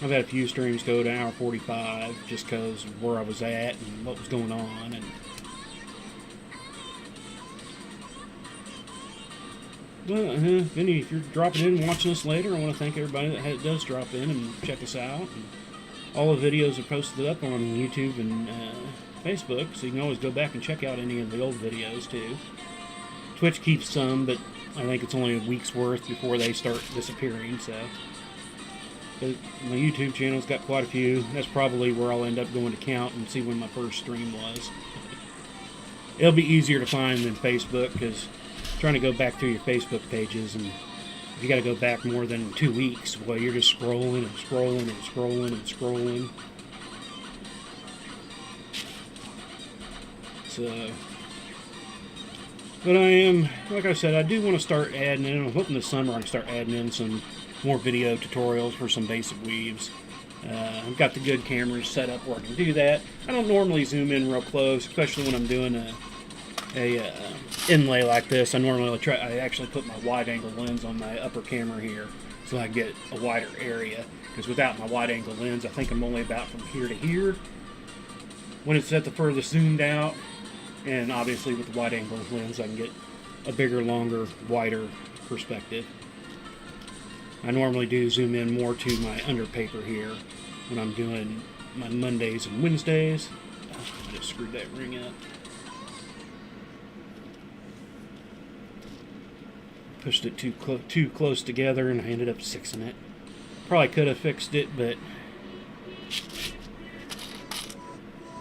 I've had a few streams go to hour 45, just because of where I was at and what was going on. And Vinny, if you're dropping in and watching us later, I want to thank everybody that does drop in and check us out. And all the videos are posted up on YouTube and Facebook, so you can always go back and check out any of the old videos too. Twitch keeps some, but I think it's only a week's worth before they start disappearing, so. But my YouTube channel's got quite a few. That's probably where I'll end up going to count and see when my first stream was. It'll be easier to find than Facebook, because trying to go back through your Facebook pages, and if you got to go back more than 2 weeks, well, you're just scrolling and scrolling and scrolling and scrolling. So, but I am, like I said, I do want to start adding in. I'm hoping this summer I can start adding in some more video tutorials for some basic weaves. I've got the good cameras set up where I can do that. I don't normally zoom in real close, especially when I'm doing a inlay like this. I actually put my wide-angle lens on my upper camera here so I get a wider area. Because without my wide-angle lens, I think I'm only about from here to here when it's at the furthest zoomed out. And obviously with the wide-angle lens, I can get a bigger, longer, wider perspective. I normally do zoom in more to my underpaper here when I'm doing my Mondays and Wednesdays. I just screwed that ring up. Pushed it too close together, and I ended up fixing it. Probably could have fixed it, but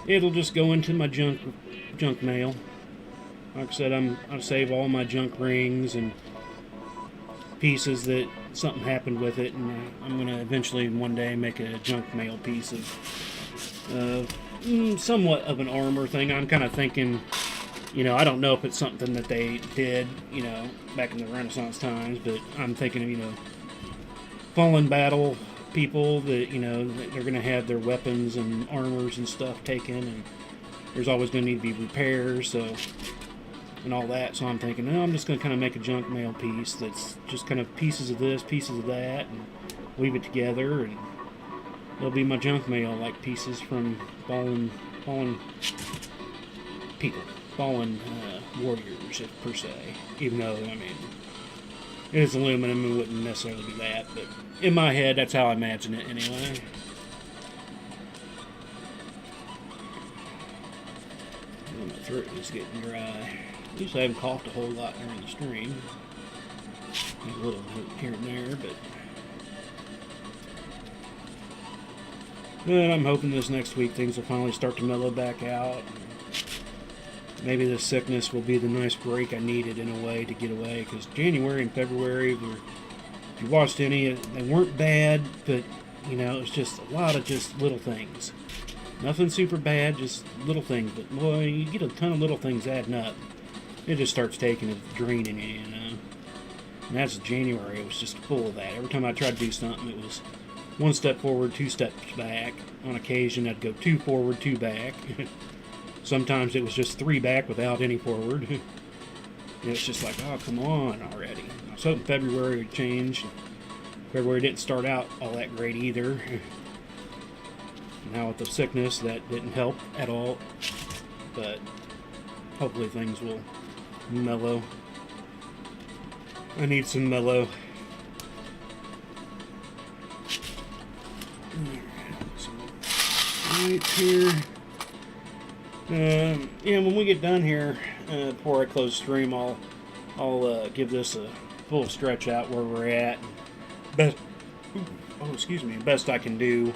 it'll just go into my junk mail. Like I said, I save all my junk rings and pieces that something happened with it, and I'm going to eventually one day make a junk mail piece of somewhat of an armor thing. I'm kind of thinking, I don't know if it's something that they did, back in the Renaissance times, but I'm thinking of, fallen battle people that, that they're going to have their weapons and armors and stuff taken, and there's always going to need to be repairs, and all that. So I'm thinking, I'm just going to kind of make a junk mail piece that's just kind of pieces of this, pieces of that, and weave it together, and it'll be my junk mail, like pieces from fallen people, fallen warriors, per se. Even though, it is aluminum, it wouldn't necessarily be that, but in my head, that's how I imagine it anyway. My throat is getting dry. At least I haven't coughed a whole lot during the stream. A little here and there, but I'm hoping this next week things will finally start to mellow back out. Maybe this sickness will be the nice break I needed in a way to get away, because January and February, if you watched any, they weren't bad, but it was just a lot of just little things. Nothing super bad, just little things. But boy, you get a ton of little things adding up. It just starts taking a draining you, And that's January. It was just full of that. Every time I tried to do something, it was one step forward, two steps back. On occasion, I'd go 2 forward, 2 back. Sometimes it was just 3 back without any forward. And it's just like, oh, come on already. I was hoping February would change. February didn't start out all that great either. Now with the sickness, that didn't help at all. But hopefully things will mellow. I need some mellow. Right here. When we get done here, before I close the stream, I'll give this a full stretch out where we're at. Best I can do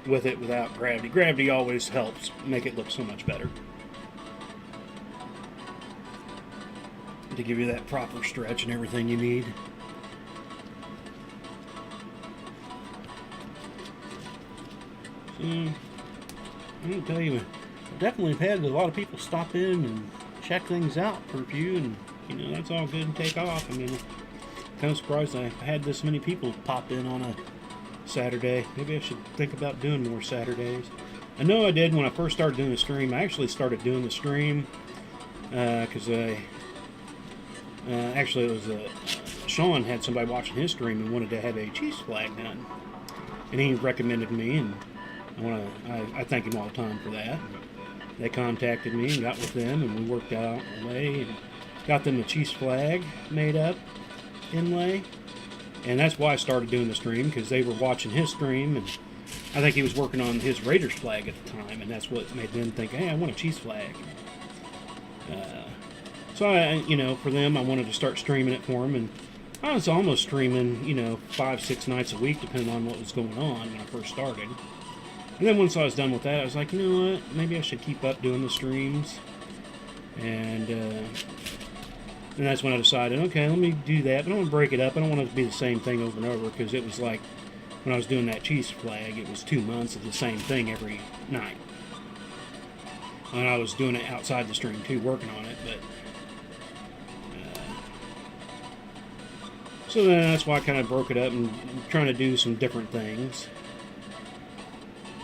with it without gravity. Gravity always helps make it look so much better. To give you that proper stretch and everything you need. I'm going to tell you, I've definitely had a lot of people stop in and check things out for a few, and that's all good and take off. Kind of surprised I had this many people pop in on a Saturday. Maybe I should think about doing more Saturdays. I know I did when I first started doing the stream. I actually started doing the stream because actually it was Sean had somebody watching his stream and wanted to have a cheese flag done, and he recommended me, and I thank him all the time for that. They contacted me and got with them, and we worked out a way and got them a cheese flag made up inlay. And that's why I started doing the stream, because they were watching his stream, and I think he was working on his Raiders flag at the time, and that's what made them think, hey, I want a cheese flag. So for them, I wanted to start streaming it for them, and I was almost streaming, 5-6 nights a week, depending on what was going on when I first started. And then once I was done with that, I was like, you know what, maybe I should keep up doing the streams. And that's when I decided, okay, let me do that. But I don't want to break it up. I don't want it to be the same thing over and over, because it was like, when I was doing that cheese flag, it was 2 months of the same thing every night. And I was doing it outside the stream too, working on it, but so then that's why I kind of broke it up and trying to do some different things.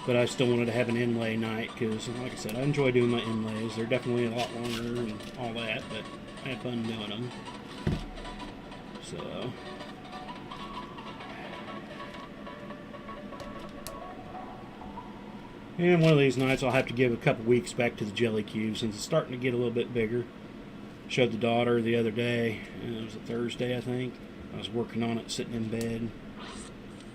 But I still wanted to have an inlay night, because, like I said, I enjoy doing my inlays. They're definitely a lot longer and all that, but I had fun doing them. So and one of these nights I'll have to give a couple weeks back to the jelly cube, since it's starting to get a little bit bigger. Showed the daughter the other day, it was a Thursday, I think. I was working on it, sitting in bed.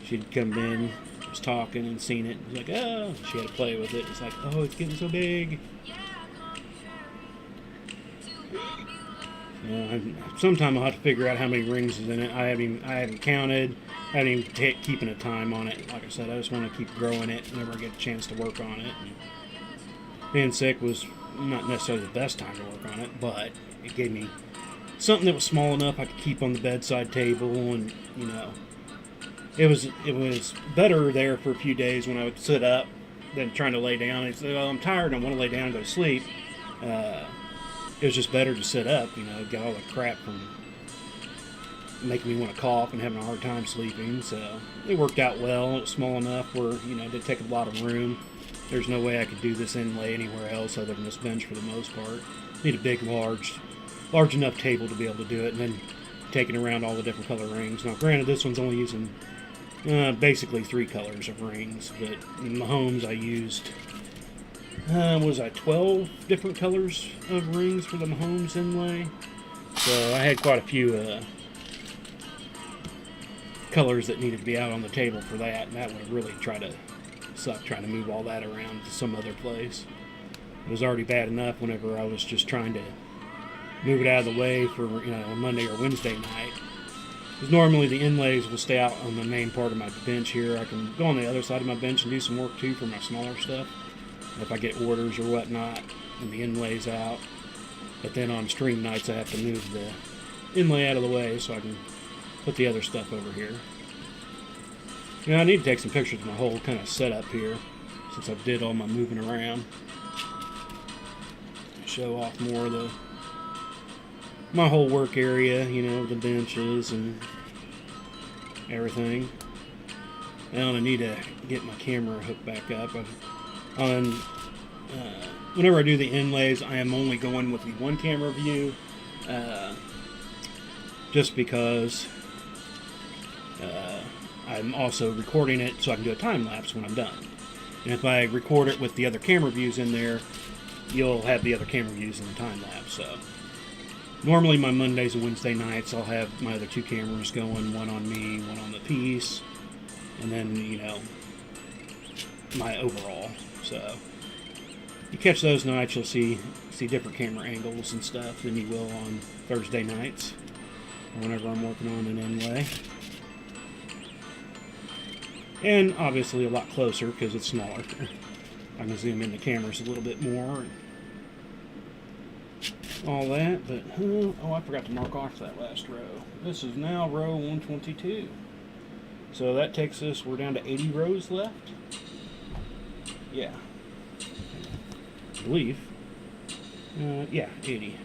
She'd come in, was talking and seen it. It was like, oh, she had to play with it. It's like, oh, it's getting so big. Sometime I'll have to figure out how many rings is in it. I haven't counted. I haven't even keeping a time on it. Like I said, I just want to keep growing it whenever I get a chance to work on it. And being sick was not necessarily the best time to work on it, but it gave me something that was small enough I could keep on the bedside table, and you know, it was better there for a few days when I would sit up than trying to lay down. And say, well, I'm tired, I want to lay down and go to sleep. It was just better to sit up, you know, get all the crap from making me want to cough and having a hard time sleeping. So it worked out well. It was small enough where, you know, it did take a lot of room. There's no way I could do this inlay anywhere else other than this bench for the most part. Need a big, large enough table to be able to do it, and then taking around all the different color rings. Now, granted, this one's only using basically 3 colors of rings, but in my homes I used 12 different colors of rings for the Mahomes inlay. So I had quite a few colors that needed to be out on the table for that, and that would have really suck trying to move all that around to some other place. It was already bad enough whenever I was just trying to move it out of the way for, you know, a Monday or Wednesday night. Because normally the inlays will stay out on the main part of my bench here. I can go on the other side of my bench and do some work too for my smaller stuff, if I get orders or whatnot, and the inlay's out. But then on stream nights I have to move the inlay out of the way so I can put the other stuff over here. You know, I need to take some pictures of my whole kind of setup here, since I did all my moving around. Show off more of my whole work area, you know, the benches and everything. Now I need to get my camera hooked back up. Whenever I do the inlays, I am only going with the one camera view, just because I'm also recording it so I can do a time lapse when I'm done. And if I record it with the other camera views in there, you'll have the other camera views in the time lapse. So normally my Mondays and Wednesday nights I'll have my other 2 cameras going, one on me, one on the piece, and then, you know, my overall. So you catch those nights, you'll see different camera angles and stuff than you will on Thursday nights whenever I'm working on an inlay. And obviously a lot closer because it's smaller. I can zoom in the cameras a little bit more and all that, but I forgot to mark off that last row. This is now row 122. So that takes us, we're down to 80 rows left. Yeah. I believe. Yeah, 80.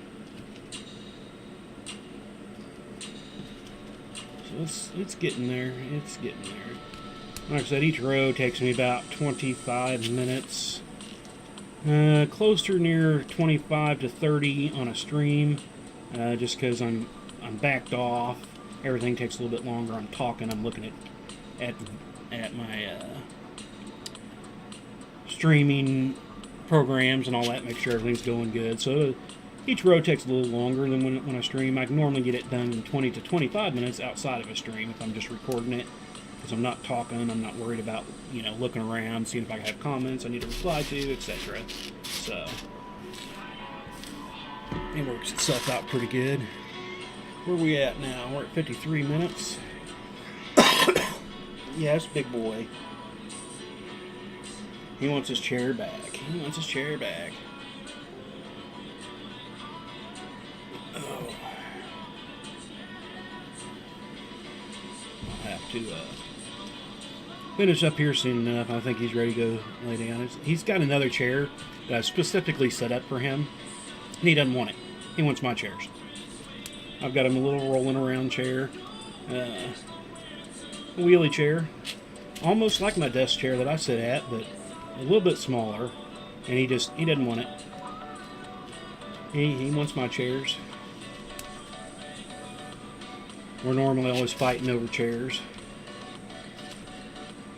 So it's getting there. It's getting there. Like I said, each row takes me about 25 minutes. Closer near 25 to 30 on a stream, just because I'm backed off. Everything takes a little bit longer. I'm talking. I'm looking at my streaming programs and all that. Make sure everything's going good. So each row takes a little longer than when I stream. I can normally get it done in 20 to 25 minutes outside of a stream if I'm just recording it. Because I'm not talking, I'm not worried about, you know, looking around, seeing if I have comments I need to reply to, etc. So it works itself out pretty good. Where are we at now? We're at 53 minutes. Yeah, it's big boy. He wants his chair back. He wants his chair back. Oh. I'll have to finish up here soon enough. I think he's ready to go lay down. He's got another chair that I specifically set up for him, and he doesn't want it. He wants my chairs. I've got him a little rolling around chair, a wheelie chair, almost like my desk chair that I sit at, but a little bit smaller, and he doesn't want it. He wants my chairs. We're normally always fighting over chairs.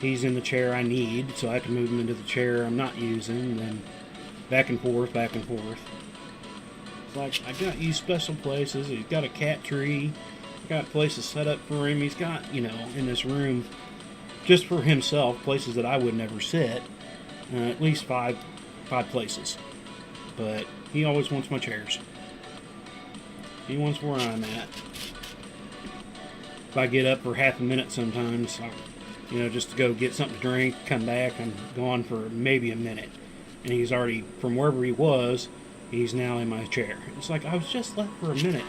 He's in the chair I need, so I have to move him into the chair I'm not using, and then back and forth, back and forth. It's like, I got you special places. He's got a cat tree. Got places set up for him. He's got, you know, in this room, just for himself, places that I would never sit. At least five places. But he always wants my chairs. He wants where I'm at. If I get up for half a minute sometimes, just to go get something to drink, come back, I'm gone for maybe a minute. And he's already, from wherever he was, he's now in my chair. It's like, I was just left for a minute.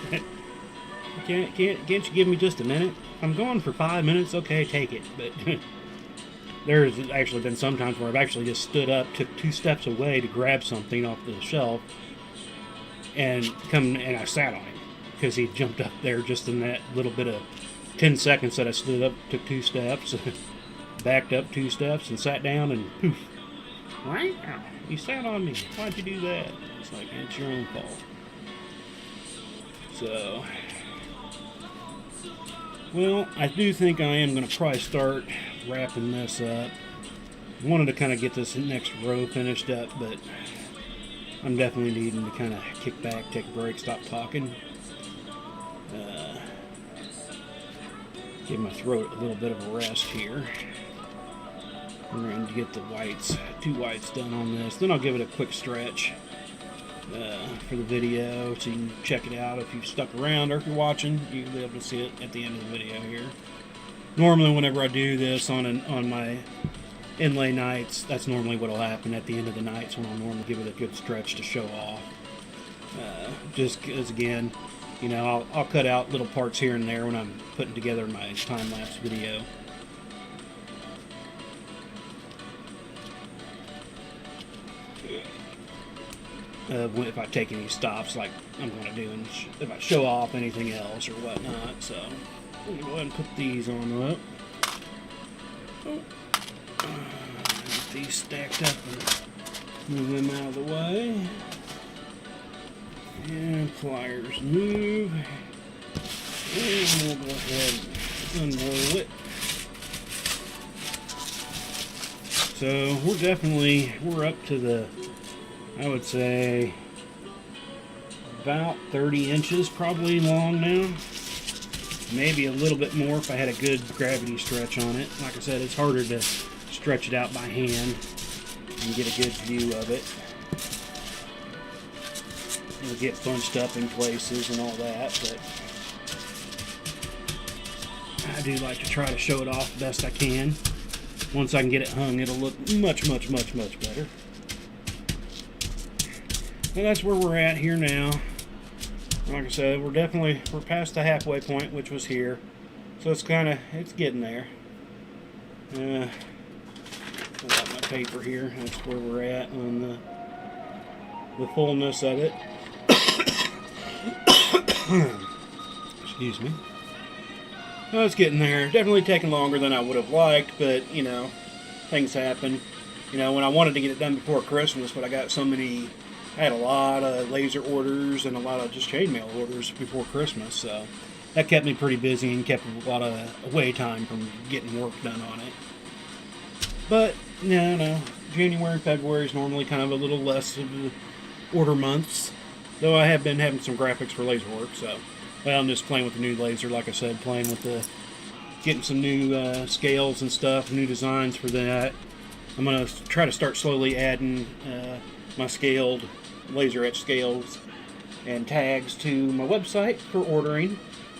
Can't you give me just a minute? I'm going for 5 minutes. Okay, take it. But there's actually been some times where I've actually just stood up, took 2 steps away to grab something off the shelf, and I sat on him because he jumped up there just in that little bit of 10 seconds that I stood up, took 2 steps, backed up 2 steps, and sat down, and poof. Wow, you sat on me. Why'd you do that? It's like, it's your own fault. So, well, I do think I am going to probably start wrapping this up. I wanted to kind of get this next row finished up, but I'm definitely needing to kind of kick back, take a break, stop talking. Give my throat a little bit of a rest here. I'm going to get the whites, 2 whites done on this. Then I'll give it a quick stretch for the video, so you can check it out if you've stuck around, or if you're watching, you'll be able to see it at the end of the video here. Normally, whenever I do this on my inlay nights, that's normally what will happen at the end of the nights, when I'll normally give it a good stretch to show off. Just because, again, you know, I'll cut out little parts here and there when I'm putting together my time-lapse video. If I take any stops like I'm going to do, and if I show off anything else or whatnot. So let me go ahead and put these on up. Get these stacked up and move them out of the way. And pliers move. And we'll go ahead and unroll it. So we're up to the, I would say, about 30 inches probably long now. Maybe a little bit more if I had a good gravity stretch on it. Like I said, it's harder to stretch it out by hand and get a good view of it. It'll get bunched up in places and all that, but I do like to try to show it off the best I can. Once I can get it hung, it'll look much better. Well, that's where we're at here now. Like I said, we're past the halfway point, which was here. So it's getting there. I've got my paper here. That's where we're at on the fullness of it. Excuse me. Well, it's getting there. Definitely taking longer than I would have liked, but, you know, things happen. You know, when I wanted to get it done before Christmas, but I had a lot of laser orders and a lot of just chainmail orders before Christmas, so that kept me pretty busy and kept a lot of away time from getting work done on it. But, no, January and February is normally kind of a little less of the order months, though I have been having some graphics for laser work, so, well, I'm just playing with the new laser, like I said, getting some new scales and stuff, new designs for that. I'm going to try to start slowly adding my scaled laser etch scales and tags to my website for ordering.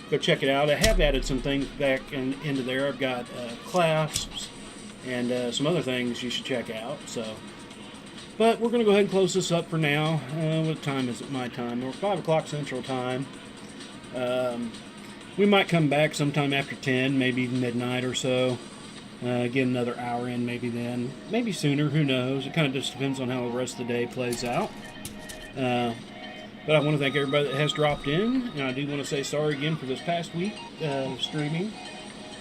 Go check it out. I have added some things back into there. I've got clasps and some other things you should check out. But we're going to go ahead and close this up for now. What time is it? My time. We're 5 o'clock Central Time. We might come back sometime after 10, maybe midnight or so. Get another hour in, maybe then. Maybe sooner, who knows. It kind of just depends on how the rest of the day plays out. But I want to thank everybody that has dropped in. And I do want to say sorry again for this past week streaming.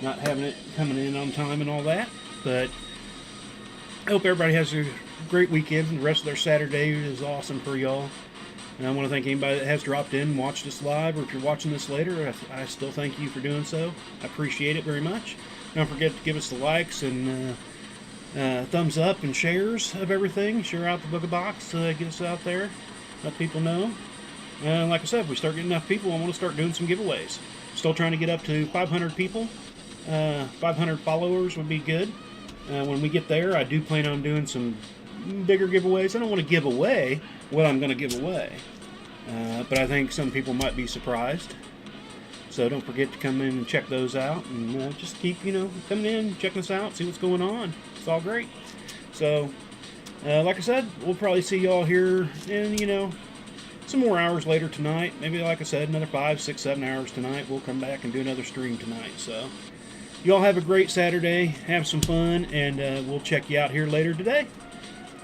Not having it coming in on time and all that. But I hope everybody has a great weekend. The rest of their Saturday is awesome for y'all. And I want to thank anybody that has dropped in and watched this live, or if you're watching this later, I still thank you for doing so. I appreciate it very much. Don't forget to give us the likes and thumbs up and shares of everything. Share out the Booga box, get us out there, let people know. Like I said, if we start getting enough people, I want to start doing some giveaways. Still trying to get up to 500 people. 500 followers would be good. When we get there, I do plan on doing some bigger giveaways. I don't want to give away what I'm going to give away. But I think some people might be surprised. So don't forget to come in and check those out. And just keep, coming in, checking us out, see what's going on. It's all great. So, like I said, we'll probably see y'all here in, some more hours later tonight. Maybe, like I said, another 5, 6, 7 hours tonight. We'll come back and do another stream tonight. So, you all have a great Saturday. Have some fun, and we'll check you out here later today.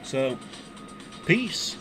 So, peace.